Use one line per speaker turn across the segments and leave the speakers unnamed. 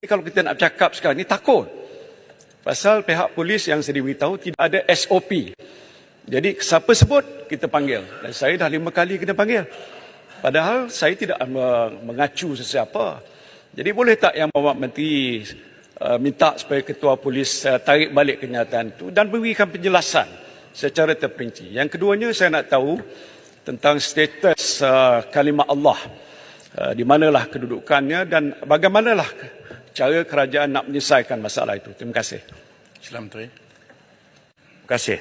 Kalau kita nak cakap sekarang ni takut. Pasal pihak polis yang saya beritahu tidak ada SOP. Jadi siapa sebut, kita panggil. Dan saya dah 5 kali kena panggil. Padahal saya tidak mengacu sesiapa. Jadi boleh tak yang Bapak Menteri minta supaya Ketua Polis tarik balik kenyataan itu dan berikan penjelasan secara terperinci. Yang keduanya saya nak tahu tentang status kalimah Allah. Di manalah kedudukannya dan bagaimanalah cara kerajaan nak menyelesaikan masalah itu. Terima kasih.
Sila Menteri. Terima kasih.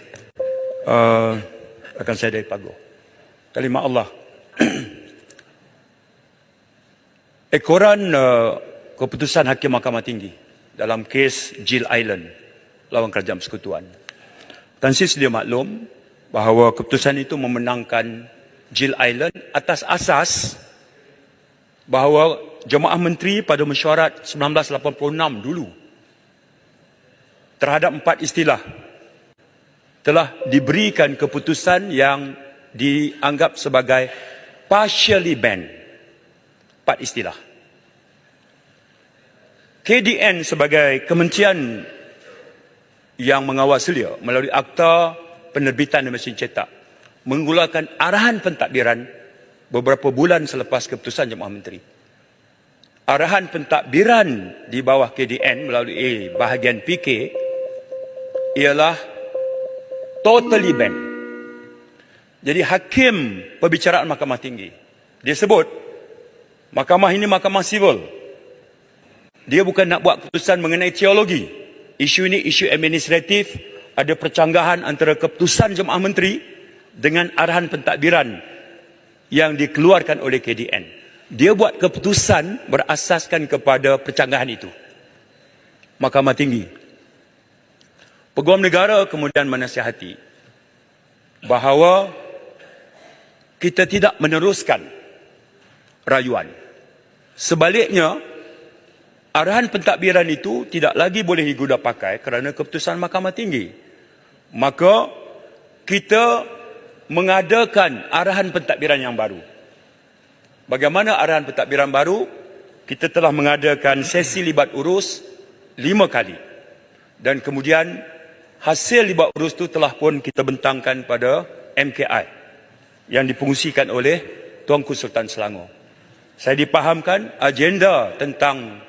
Akan saya dari Pago. Kalimah Allah. Ekoran keputusan Hakim Mahkamah Tinggi dalam kes Jill Island lawan Kerajaan Persekutuan. Tan Sri sedia maklum bahawa keputusan itu memenangkan Jill Island atas asas bahawa Jemaah Menteri pada mesyuarat 1986 dulu terhadap 4 istilah telah diberikan keputusan yang dianggap sebagai partially banned. 4 istilah. KDN sebagai kementerian yang mengawal selia melalui Akta Penerbitan dan Mesin Cetak mengeluarkan arahan pentadbiran beberapa bulan selepas keputusan Jemaah Menteri. Arahan pentadbiran di bawah KDN melalui bahagian PK ialah totally banned. Jadi hakim perbicaraan Mahkamah Tinggi, dia sebut mahkamah ini mahkamah sivil. Dia bukan nak buat keputusan mengenai teologi. Isu ini isu administratif, ada percanggahan antara keputusan Jemaah Menteri dengan arahan pentadbiran yang dikeluarkan oleh KDN. Dia buat keputusan berasaskan kepada percanggahan itu. Mahkamah Tinggi. Peguam Negara kemudian menasihati bahawa kita tidak meneruskan rayuan. Sebaliknya, arahan pentadbiran itu tidak lagi boleh digunakan pakai kerana keputusan Mahkamah Tinggi. Maka kita mengadakan arahan pentadbiran yang baru. Bagaimana arahan pentadbiran baru? Kita telah mengadakan sesi libat urus 5 kali. Dan kemudian hasil libat urus itu telah pun kita bentangkan pada MKI yang dipengusikan oleh Tuanku Sultan Selangor. Saya dipahamkan agenda tentang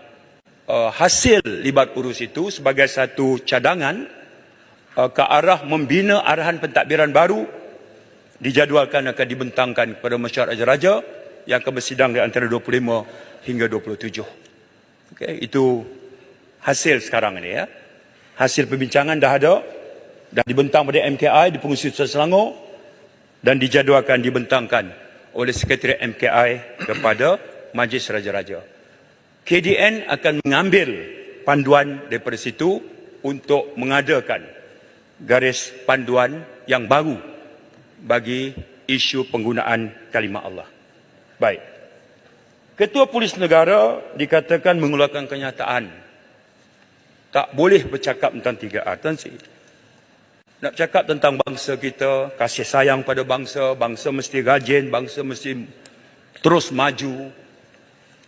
hasil libat urus itu sebagai satu cadangan ke arah membina arahan pentadbiran baru dijadualkan akan dibentangkan kepada Masyarakat Raja-Raja yang akan bersidang di antara 25 hingga 27. Okay, itu hasil sekarang ini ya. Hasil perbincangan dah ada, dah dibentang pada MKI, dipengusi Sultan Selangor dan dijadualkan dibentangkan oleh Sekretariat MKI kepada Majlis Raja-Raja. KDN akan mengambil panduan daripada situ untuk mengadakan garis panduan yang baru bagi isu penggunaan kalimah Allah. Baik. Ketua Polis Negara dikatakan mengeluarkan kenyataan tak boleh bercakap tentang 3R. Tan Sri, nak cakap tentang bangsa kita, kasih sayang pada bangsa, bangsa mesti rajin, bangsa mesti terus maju,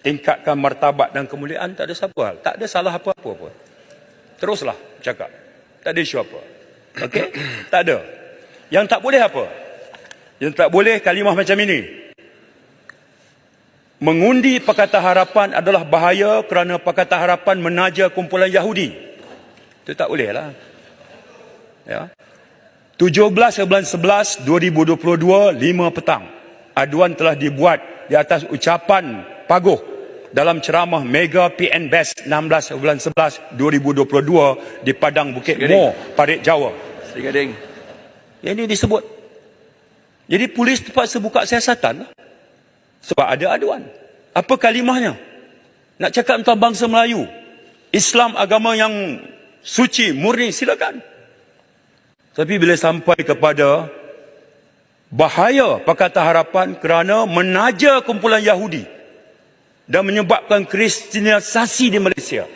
tingkatkan martabat dan kemuliaan, tak ada siapa, tak ada salah apa-apa pun. Teruslah cakap. Tak ada isu apa. Okey? Tak ada. Yang tak boleh apa? Yang tak boleh kalimah macam ini. Mengundi Pakatan Harapan adalah bahaya kerana Pakatan Harapan menaja kumpulan Yahudi. Itu tak boleh lah. Ya. 17/11/2022, 5 petang. Aduan telah dibuat di atas ucapan Pagoh dalam ceramah Mega PN Best 16/11/2022 di Padang Bukit Mo, Parit Jawa. Yang ini disebut. Jadi polis terpaksa buka siasatan sebab ada aduan. Apa kalimahnya? Nak cakap tentang bangsa Melayu, Islam agama yang suci, murni, silakan. Tapi bila sampai kepada bahaya Pakatan Harapan kerana menaja kumpulan Yahudi dan menyebabkan kristianisasi di Malaysia,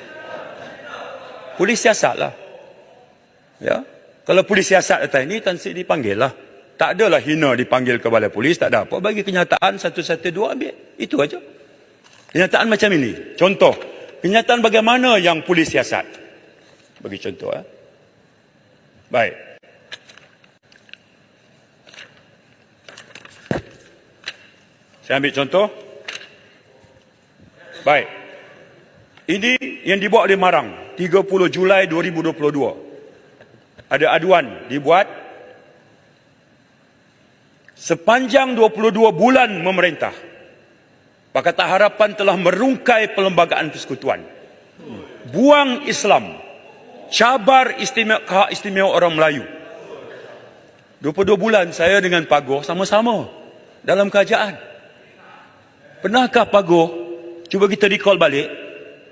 polis siasatlah. Ya, kalau polis siasat datang ini, Tan Sri dipanggil lah. Tak adalah hina dipanggil ke balai polis, tak ada apa. Bagi kenyataan 112 ambil. Itu aja. Kenyataan macam ini. Contoh, kenyataan bagaimana yang polis siasat. Bagi contoh. Baik. Saya ambil contoh. Baik. Ini yang dibuat oleh Marang, 30 Julai 2022. Ada aduan dibuat. Sepanjang 22 bulan memerintah, Pakatan Harapan telah merungkai Perlembagaan Persekutuan, buang Islam, cabar hak istimewa orang Melayu. 22 bulan saya dengan Pak Goh sama-sama dalam kerajaan. Pernahkah Pak Goh, cuba kita recall balik,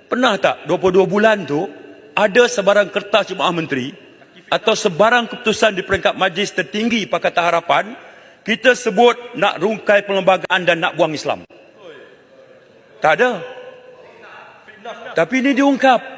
pernah tak 22 bulan tu ada sebarang kertas Jemaah Menteri atau sebarang keputusan di peringkat Majlis Tertinggi Pakatan Harapan kita sebut nak rungkai perlembagaan dan nak buang Islam? Tak ada. Tapi ini diungkap.